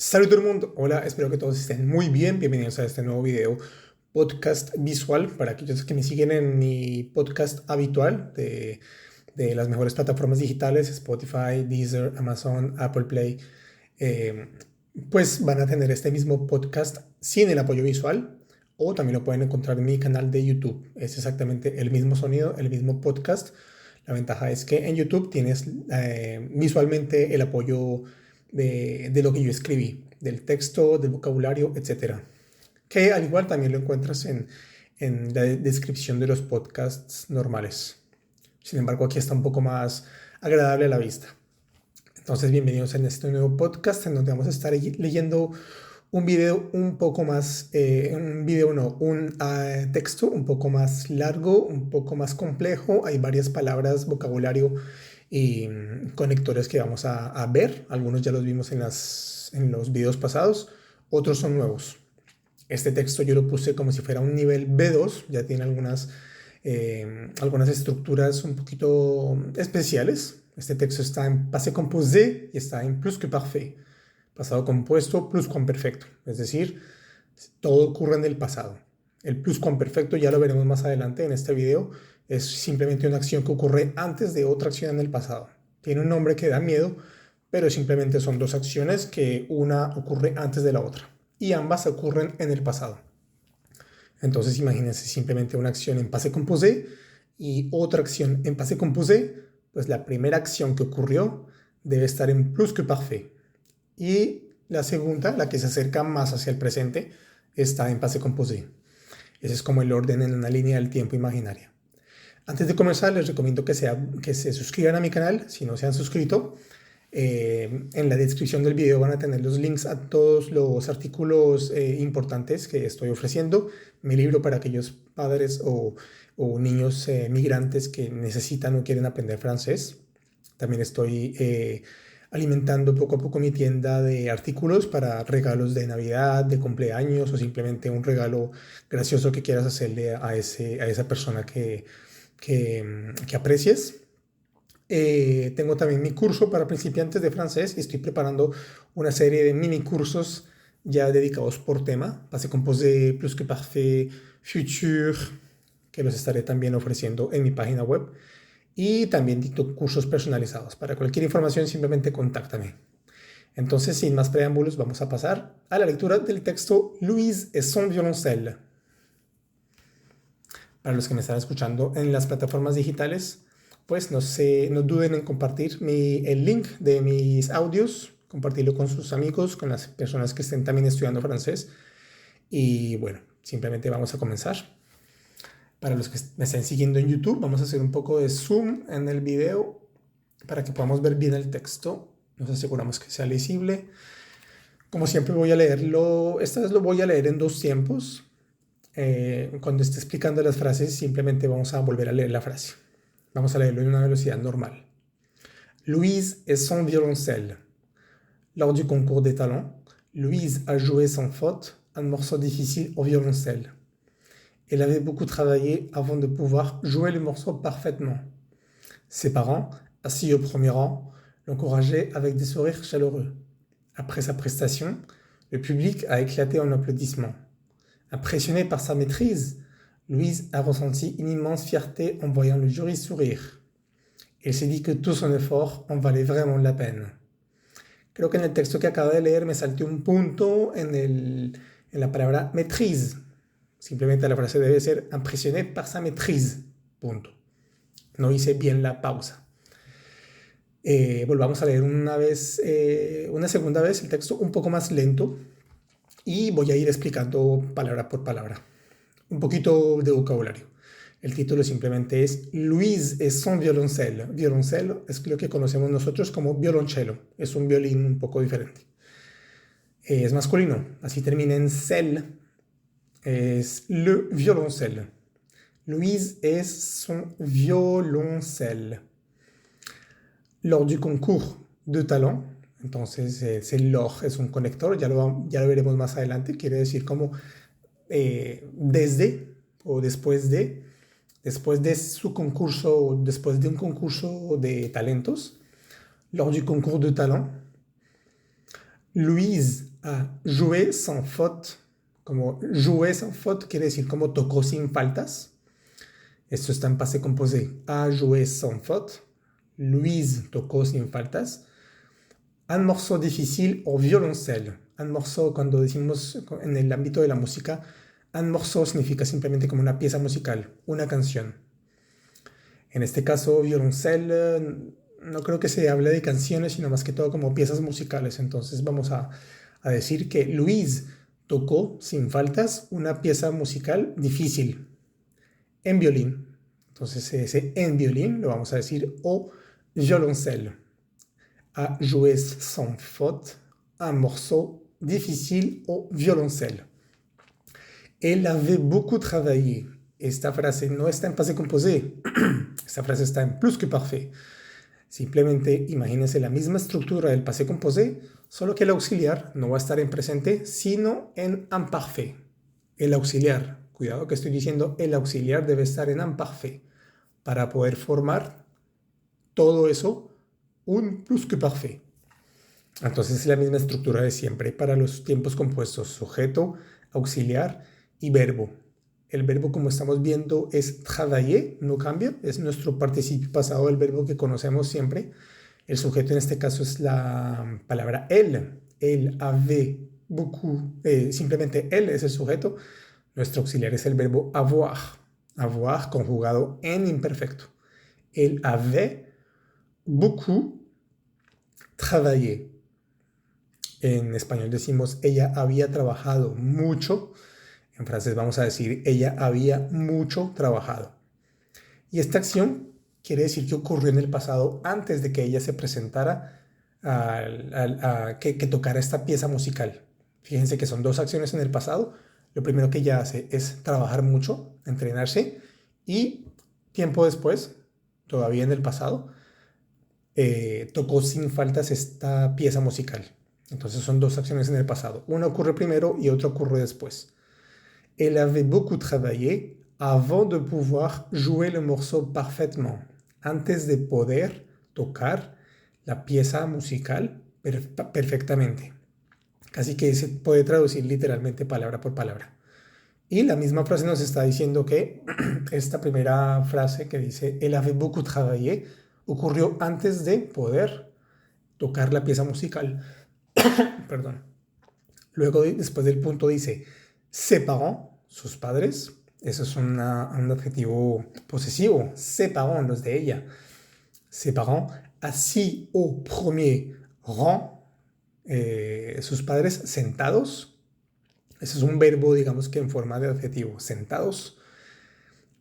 Salut todo el mundo, hola, espero que todos estén muy bien, bienvenidos a este nuevo video podcast visual para aquellos que me siguen en mi podcast habitual de las mejores plataformas digitales, Spotify, Deezer, Amazon, Apple Play, eh, pues van a tener este mismo podcast sin el apoyo visual o también lo pueden encontrar en mi canal de YouTube. Es exactamente el mismo sonido, el mismo podcast. La ventaja es que en YouTube tienes visualmente el apoyo de lo que yo escribí, del texto, del vocabulario, etcétera. Que al igual también lo encuentras en la descripción de los podcasts normales. Sin embargo, aquí está un poco más agradable a la vista. Entonces, bienvenidos en este nuevo podcast en donde vamos a estar leyendo un video un poco más, un video no, un texto un poco más largo, un poco más complejo. Hay varias palabras, vocabulario y conectores que vamos a ver. Algunos ya los vimos en los videos pasados, otros son nuevos. Este texto yo lo puse como si fuera un nivel B2, ya tiene algunas estructuras un poquito especiales. Este texto está en passé composé y está en plus que parfait, pasado compuesto, pluscuamperfecto, es decir, todo ocurre en el pasado. El pluscuamperfecto ya lo veremos más adelante en este video, es simplemente una acción que ocurre antes de otra acción en el pasado. Tiene un nombre que da miedo, pero simplemente son dos acciones que una ocurre antes de la otra y ambas ocurren en el pasado. Entonces imagínense simplemente una acción en passé composé y otra acción en passé composé, pues la primera acción que ocurrió debe estar en plus que parfait. Y la segunda, la que se acerca más hacia el presente, está en passé composé. Ese es como el orden en una línea del tiempo imaginaria. Antes de comenzar, les recomiendo que se suscriban a mi canal, si no se han suscrito. En la descripción del video van a tener los links a todos los artículos importantes que estoy ofreciendo. Mi libro para aquellos padres o niños migrantes que necesitan o quieren aprender francés. También estoy alimentando poco a poco mi tienda de artículos para regalos de Navidad, de cumpleaños o simplemente un regalo gracioso que quieras hacerle a esa persona que aprecies. Tengo también mi curso para principiantes de francés y estoy preparando una serie de mini cursos ya dedicados por tema, passé composé, plus que parfait, futur, que los estaré también ofreciendo en mi página web. Y también dicto cursos personalizados. Para cualquier información simplemente contáctame. Entonces, sin más preámbulos, vamos a pasar a la lectura del texto Louise et son violoncelle. Para los que me están escuchando en las plataformas digitales, pues no duden en compartir el link de mis audios, compartirlo con sus amigos, con las personas que estén también estudiando francés. Y bueno, simplemente vamos a comenzar. Para los que me estén siguiendo en YouTube, vamos a hacer un poco de zoom en el video para que podamos ver bien el texto. Nos aseguramos que sea legible. Como siempre voy a leerlo, esta vez lo voy a leer en dos tiempos. Cuando esté explicando las frases, simplemente vamos a volver a leer la frase. Vamos a leerlo en una velocidad normal. Louise et son violoncelle. Lors du concours des talents, Louise a joué sans faute un morceau difficile au violoncelle. Elle avait beaucoup travaillé avant de pouvoir jouer le morceau parfaitement. Ses parents, assis au premier rang, l'encourageaient avec des sourires chaleureux. Après sa prestation, le public a éclaté en applaudissements. Impressionnée par sa maîtrise, Louise a ressenti une immense fierté en voyant le jury sourire. Elle s'est dit que tout son effort en valait vraiment la peine. Creo que en el texto que acabo de leer me salté un punto en la palabra maîtrise. Simplemente la frase debe ser impressionné par sa maîtrise. Punto. No hice bien la pausa. Volvamos a leer una segunda vez el texto un poco más lento y voy a ir explicando palabra por palabra. Un poquito de vocabulario. El título simplemente es Louise et son violoncelle. Violoncelle es lo que conocemos nosotros como violonchelo. Es un violín un poco diferente. Es masculino. Así termina en celle. Es le violoncelle. Louise et son violoncelle. Lors du concours de talent, entonces el lors es un conector, ya lo veremos más adelante, quiere decir como desde o después de su concurso, después de un concurso de talentos. Lors du concours de talent, Louise a jouer sans faute. Como jouer sans faute quiere decir como tocó sin faltas. Esto está en passé composé. A joué sans faute. Louise tocó sin faltas. Un morceau difficile au violoncelle. Un morceau, cuando decimos en el ámbito de la música, un morceau significa simplemente como una pieza musical, una canción. En este caso, violoncelle, no creo que se hable de canciones, sino más que todo como piezas musicales. Entonces vamos a decir que Louise tocó sin faltas una pieza musical difícil en violín. Entonces ese en violín lo vamos a decir au violoncelle. A joué sans faute un morceau difficile au violoncelle. Elle avait beaucoup travaillé. Esta frase no está en passé composé. Esta frase está en plus que parfait. Simplemente imagínense la misma estructura del passé composé, solo que el auxiliar no va a estar en presente, sino en imparfait. El auxiliar, cuidado que estoy diciendo, el auxiliar debe estar en imparfait para poder formar todo eso un plus que parfait. Entonces es la misma estructura de siempre para los tiempos compuestos, sujeto, auxiliar y verbo. El verbo, como estamos viendo, es travailler, no cambia, es nuestro participio pasado del verbo que conocemos siempre. El sujeto en este caso es la palabra elle. Elle avait beaucoup, simplemente elle es el sujeto. Nuestro auxiliar es el verbo avoir. Avoir conjugado en imperfecto. Elle avait beaucoup travaillé. En español decimos ella había trabajado mucho. En francés vamos a decir ella había mucho trabajado. Y esta acción quiere decir que ocurrió en el pasado antes de que ella se presentara que tocara esta pieza musical. Fíjense que son dos acciones en el pasado. Lo primero que ella hace es trabajar mucho, entrenarse, y tiempo después, todavía en el pasado, tocó sin faltas esta pieza musical. Entonces son dos acciones en el pasado. Una ocurre primero y otra ocurre después. Elle avait beaucoup travaillé avant de pouvoir jouer le morceau parfaitement. Antes de poder tocar la pieza musical perfectamente. Casi que se puede traducir literalmente palabra por palabra. Y la misma frase nos está diciendo que esta primera frase que dice Elle avait beaucoup travaillé ocurrió antes de poder tocar la pieza musical. Perdón. Luego, después del punto dice ses parents, sus padres. Eso es un adjetivo posesivo. Ses parents, los de ella. Ses parents assis au premier rang. Sus padres sentados. Ese es un verbo, digamos que en forma de adjetivo. Sentados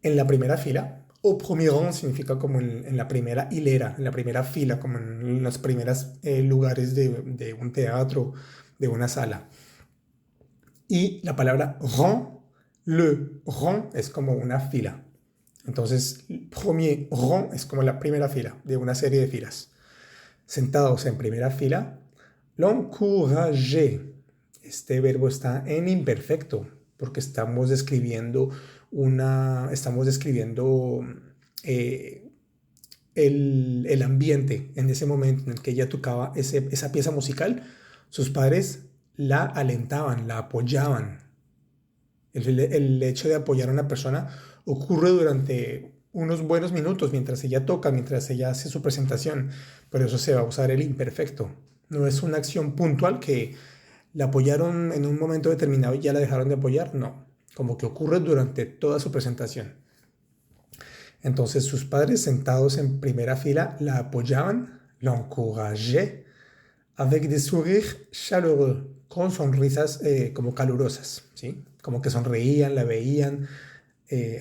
en la primera fila. Au premier rang significa como en la primera hilera, en la primera fila, como en los primeros lugares de un teatro, de una sala. Y la palabra rang, le rang es como una fila. Entonces, premier rang es como la primera fila de una serie de filas. Sentados en primera fila, l'encourager. Este verbo está en imperfecto porque estamos describiendo el ambiente en ese momento en el que ella tocaba esa pieza musical. Sus padres la alentaban, la apoyaban. El hecho de apoyar a una persona ocurre durante unos buenos minutos mientras ella toca, mientras ella hace su presentación. Por eso se va a usar el imperfecto. No es una acción puntual que la apoyaron en un momento determinado y ya la dejaron de apoyar. No, como que ocurre durante toda su presentación. Entonces sus padres sentados en primera fila la apoyaban, l'encourageaient, avec des sourires chaleureux, con sonrisas como calurosas, ¿sí? Como que sonreían, la veían,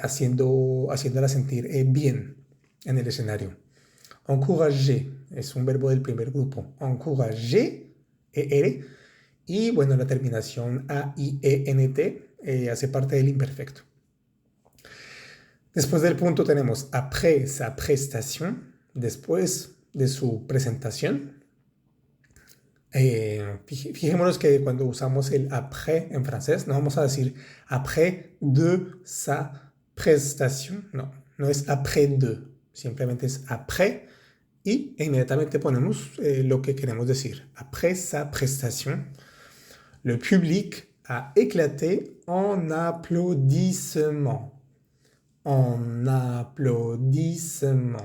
haciéndola sentir bien en el escenario. Encourager es un verbo del primer grupo. Encourager, ER, y bueno, la terminación A-I-E-N-T hace parte del imperfecto. Después del punto tenemos après sa prestation, después de su presentación. Fijémonos que cuando usamos el après en francés, no vamos a decir après de sa prestation, no es après de, simplemente es après y inmediatamente ponemos lo que queremos decir. Après sa prestation, Le public a éclaté en applaudissements. En applaudissements.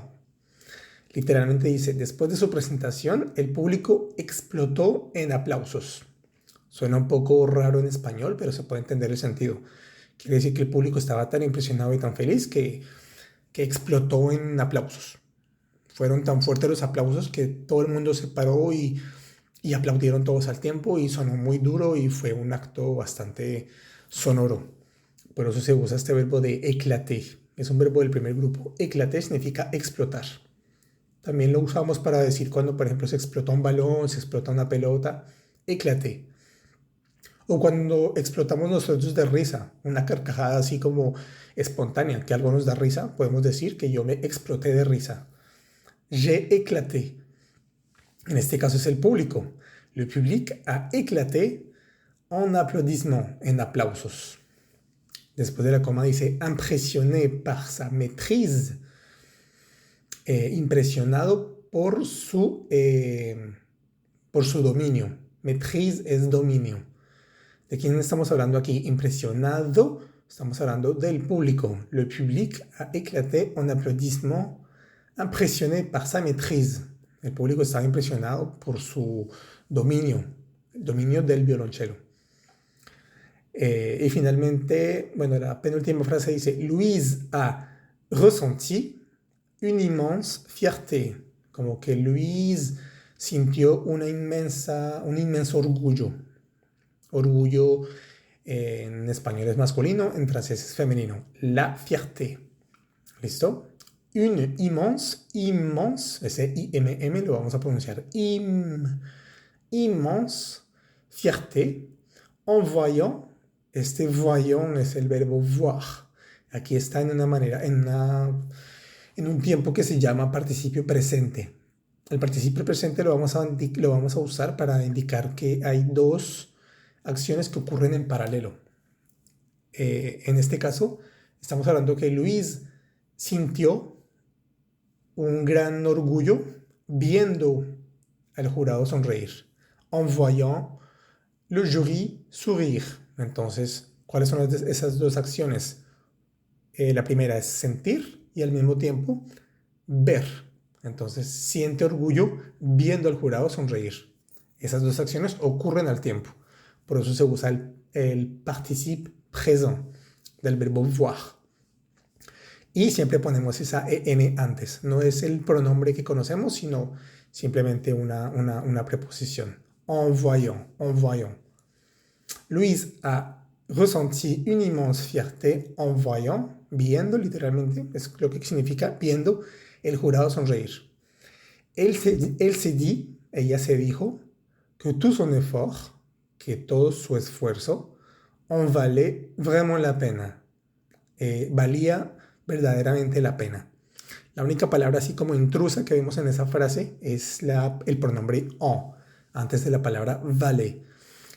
Literalmente dice, después de su presentación, el público explotó en aplausos. Suena un poco raro en español, pero se puede entender el sentido. Quiere decir que el público estaba tan impresionado y tan feliz que explotó en aplausos. Fueron tan fuertes los aplausos que todo el mundo se paró y aplaudieron todos al tiempo y sonó muy duro y fue un acto bastante sonoro. Por eso se usa este verbo de éclater. Es un verbo del primer grupo. Éclater significa explotar. También lo usamos para decir cuando, por ejemplo, se explota un balón, se explota una pelota. Éclater. O cuando explotamos nosotros de risa, una carcajada así como espontánea, que algo nos da risa, podemos decir que yo me exploté de risa. J'ai éclaté. En este caso es el público. Le public a éclaté en applaudissements, en aplausos. Después de la coma dice impressionné par sa maîtrise, impresionado por su dominio. Maîtrise es dominio. ¿De quién estamos hablando aquí? Impresionado, estamos hablando del público. Le public a éclaté en applaudissements, impressionné par sa maîtrise. El público estaba impresionado por su dominio, el dominio del violonchelo. Y finalmente, bueno, la penúltima frase dice, Louise a ressenti une immense fierté. Como que Louise sintió un inmenso orgullo. Orgullo en español es masculino, en francés es femenino. La fierté. ¿Listo? Une immense, ese I-M-M lo vamos a pronunciar. Immense fierté en voyant. Este voyant es el verbo voir. Aquí está en un tiempo que se llama participio presente. El participio presente lo vamos a usar para indicar que hay dos acciones que ocurren en paralelo. En este caso, estamos hablando que Luis sintió un gran orgullo viendo al jurado sonreír. En voyant le jury sourire. Entonces, ¿cuáles son esas dos acciones? La primera es sentir y al mismo tiempo ver. Entonces, siente orgullo viendo al jurado sonreír. Esas dos acciones ocurren al tiempo. Por eso se usa el participe présent del verbo voir. Y siempre ponemos esa en antes. No es el pronombre que conocemos, sino simplemente una preposición. En voyant, en voyant. Louise a ressenti une immense fierté en voyant, viendo literalmente, es lo que significa viendo el jurado sonreír. Ella se dijo, que tout son effort, que todo su esfuerzo, en valait vraiment la pena. Valía verdaderamente la pena. La única palabra así como intrusa que vemos en esa frase es el pronombre en, antes de la palabra valait.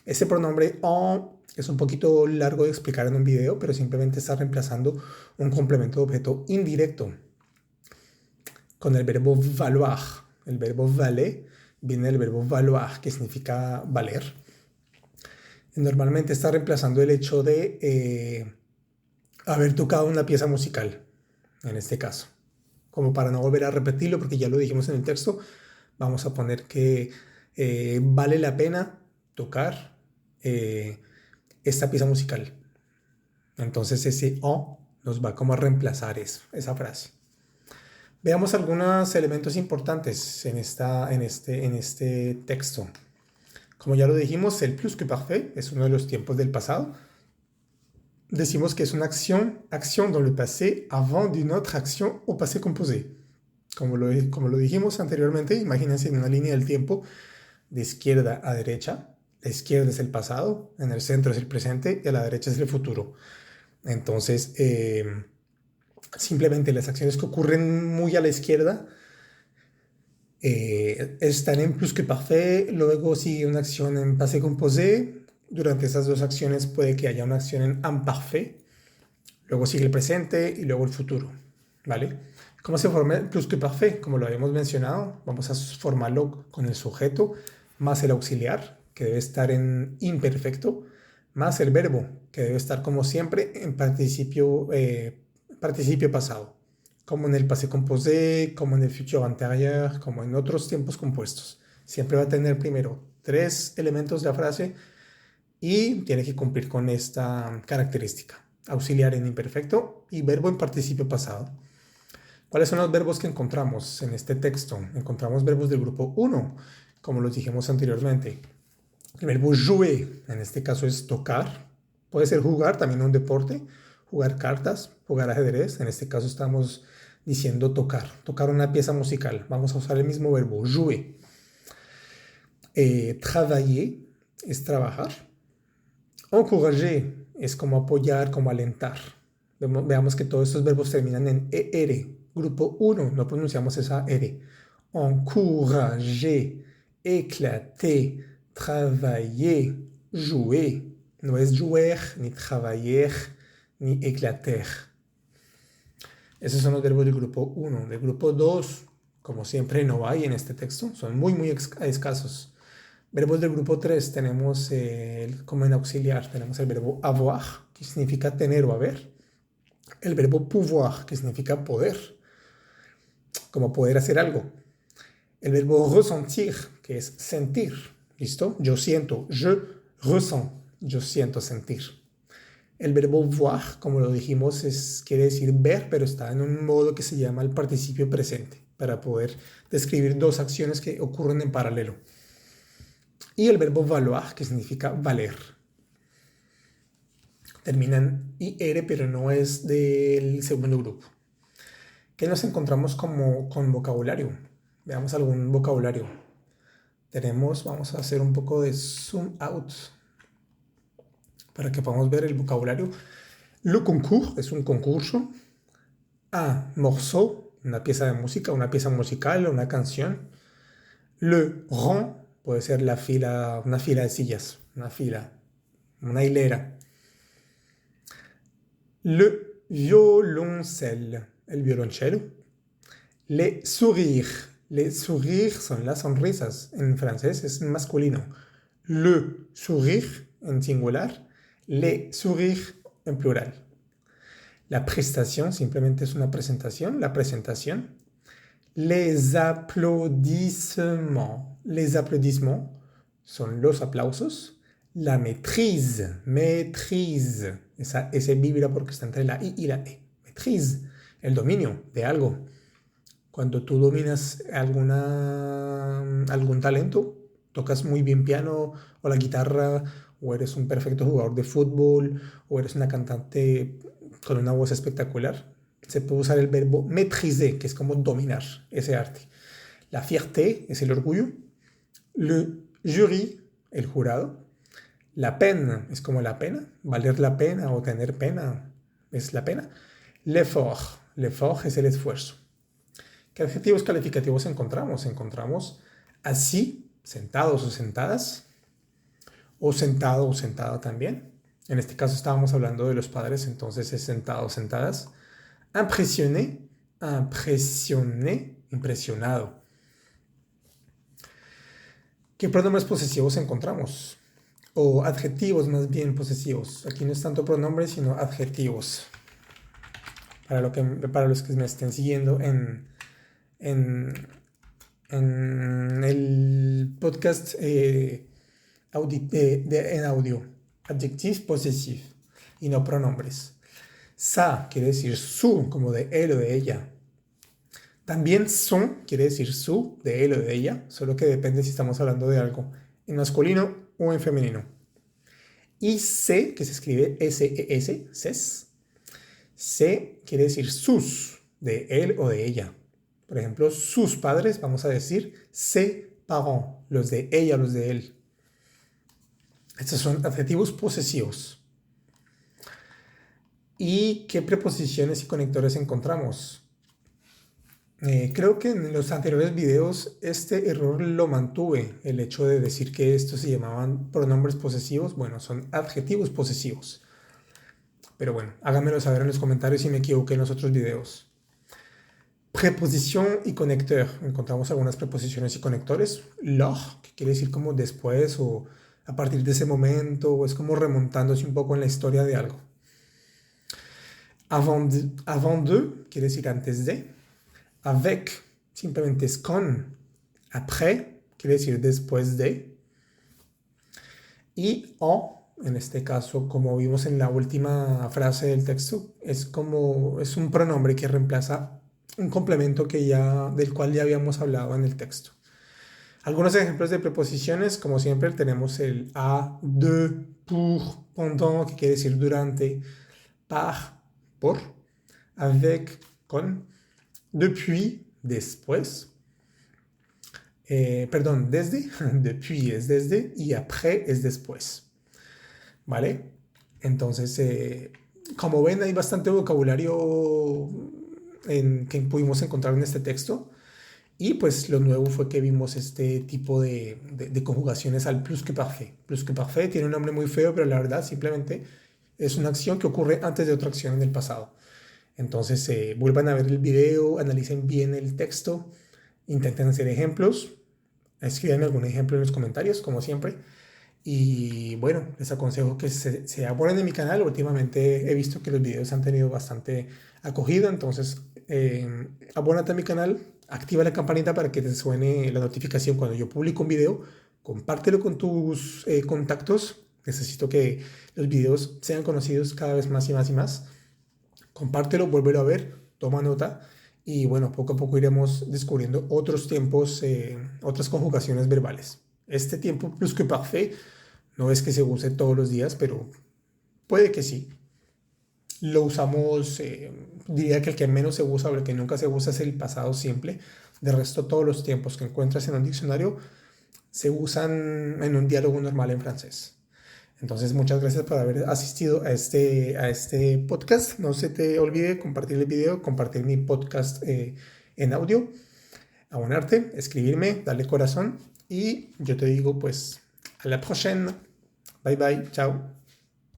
Ese pronombre en es un poquito largo de explicar en un video, pero simplemente está reemplazando un complemento de objeto indirecto con el verbo valoir. El verbo valer viene del verbo valoir, que significa valer. Normalmente está reemplazando el hecho de haber tocado una pieza musical, en este caso. Como para no volver a repetirlo, porque ya lo dijimos en el texto, vamos a poner que vale la pena tocar esta pieza musical. Entonces ese en nos va como a reemplazar esa frase. Veamos algunos elementos importantes en este texto. Como ya lo dijimos, el plus que parfait es uno de los tiempos del pasado. Decimos que es una acción dans le passé avant d'une autre action au passé composé. Como lo dijimos anteriormente, imagínense en una línea del tiempo de izquierda a derecha. La izquierda es el pasado, en el centro es el presente y a la derecha es el futuro. Entonces, simplemente las acciones que ocurren muy a la izquierda están en plus que parfait, luego sigue una acción en passé composé. Durante esas dos acciones puede que haya una acción en imparfait, luego sigue el presente y luego el futuro, ¿vale? ¿Cómo se forma el plus que parfait? Como lo habíamos mencionado, vamos a formarlo con el sujeto más el auxiliar, que debe estar en imperfecto, más el verbo, que debe estar como siempre en participio pasado, como en el passé composé, como en el futur antérieur, como en otros tiempos compuestos. Siempre va a tener primero 3 elementos de la frase y tiene que cumplir con esta característica: auxiliar en imperfecto y verbo en participio pasado. ¿Cuáles son los verbos que encontramos en este texto? Encontramos verbos del grupo 1, como los dijimos anteriormente. El verbo jouer, en este caso, es tocar. Puede ser jugar, también un deporte, jugar cartas, jugar ajedrez. En este caso estamos diciendo tocar una pieza musical. Vamos a usar el mismo verbo, jouer. Travailler es trabajar. Encourager es como apoyar, como alentar. Veamos que todos estos verbos terminan en ER. Grupo 1, no pronunciamos esa R. Encourager, éclater, travailler, jouer. No es jouer, ni travailler, ni éclater. Esos son los verbos del grupo 1. Del grupo 2, como siempre, no hay en este texto. Son muy, muy escasos. Verbos del grupo 3 tenemos como en auxiliar, tenemos el verbo avoir, que significa tener o haber. El verbo pouvoir, que significa poder, como poder hacer algo. El verbo ressentir, que es sentir. ¿Listo? Yo siento, je ressens, yo siento sentir. El verbo voir, como lo dijimos, quiere decir ver, pero está en un modo que se llama el participio presente, para poder describir 2 acciones que ocurren en paralelo. Y el verbo valoir, que significa valer. Terminan IR, pero no es del segundo grupo. ¿Qué nos encontramos con vocabulario? Veamos algún vocabulario. Vamos a hacer un poco de zoom out para que podamos ver el vocabulario. Le concours es un concurso. Un morceau, una pieza de música, una pieza musical, una canción. Le rang puede ser una fila de sillas, una hilera. Le violoncelle, el violonchelo. Les sourires son las sonrisas. En francés es masculino. Le sourire en singular. Les sourires en plural. La prestación simplemente es una presentación. La presentación. Les applaudissements. Les applaudissements son los aplausos. La maîtrise. Ese vibra porque está entre la I y la E. Maîtrise, el dominio de algo. Cuando tú dominas algún talento, tocas muy bien piano o la guitarra, o eres un perfecto jugador de fútbol, o eres una cantante con una voz espectacular, se puede usar el verbo maîtriser, que es como dominar ese arte. La fierté es el orgullo. Le jury, el jurado. La peine es como la pena, valer la pena o tener pena es la pena. L'effort es el esfuerzo. ¿Qué adjetivos calificativos encontramos? Encontramos así, sentados o sentadas, o sentado o sentada también. En este caso estábamos hablando de los padres, entonces es sentado o sentadas. Impressionné, impresionado. ¿Qué pronombres posesivos encontramos? O adjetivos más bien posesivos. Aquí no es tanto pronombres, sino adjetivos. Para los que me estén siguiendo en el podcast en audio. Adjectif posesif y no pronombres. Ça quiere decir su, como de él o de ella. También son quiere decir su, de él o de ella, solo que depende si estamos hablando de algo en masculino o en femenino. Y se, que se escribe S-E-S, ses. Se quiere decir sus, de él o de ella. Por ejemplo, sus padres, vamos a decir ses parents, los de ella, los de él. Estos son adjetivos posesivos. ¿Y qué preposiciones y conectores encontramos? Creo que en los anteriores videos este error lo mantuve, el hecho de decir que estos se llamaban pronombres posesivos. Bueno, son adjetivos posesivos. Pero bueno, háganmelo saber en los comentarios si me equivoqué en los otros videos. Preposición y conector. Encontramos algunas preposiciones y conectores. Lors, que quiere decir como después o a partir de ese momento, o es como remontándose un poco en la historia de algo. Avant de quiere decir antes de. Avec simplemente es con. Après quiere decir después de. Y en este caso, como vimos en la última frase del texto, es un pronombre que reemplaza un complemento del cual ya habíamos hablado en el texto. Algunos ejemplos de preposiciones, como siempre, tenemos el à, de, pour, pendant, que quiere decir durante, par, por, avec, con, depuis, después, desde, depuis es desde, y après es después, ¿vale? Entonces, como ven, hay bastante vocabulario que pudimos encontrar en este texto. Y pues lo nuevo fue que vimos este tipo de conjugaciones al plus que parfait. Plus que parfait tiene un nombre muy feo, pero la verdad simplemente es una acción que ocurre antes de otra acción en el pasado. Entonces vuelvan a ver el video, analicen bien el texto, intenten hacer ejemplos, escriban algún ejemplo en los comentarios, como siempre. Y bueno, les aconsejo que se abonen en mi canal. Últimamente he visto que los videos han tenido bastante acogida, entonces abónate a mi canal, activa la campanita para que te suene la notificación cuando yo publico un video, compártelo con tus contactos. Necesito que los videos sean conocidos cada vez más y más y más. Compártelo, vuélvelo a ver, toma nota y bueno, poco a poco iremos descubriendo otros tiempos, otras conjugaciones verbales. Este tiempo plus que parfait no es que se use todos los días, pero puede que sí. Lo usamos, diría que el que menos se usa o el que nunca se usa es el pasado simple. De resto, todos los tiempos que encuentras en un diccionario se usan en un diálogo normal en francés. Entonces, muchas gracias por haber asistido a este podcast. No se te olvide compartir el video, compartir mi podcast en audio, abonarte, escribirme, darle corazón y yo te digo pues a la próxima. Bye bye, chao.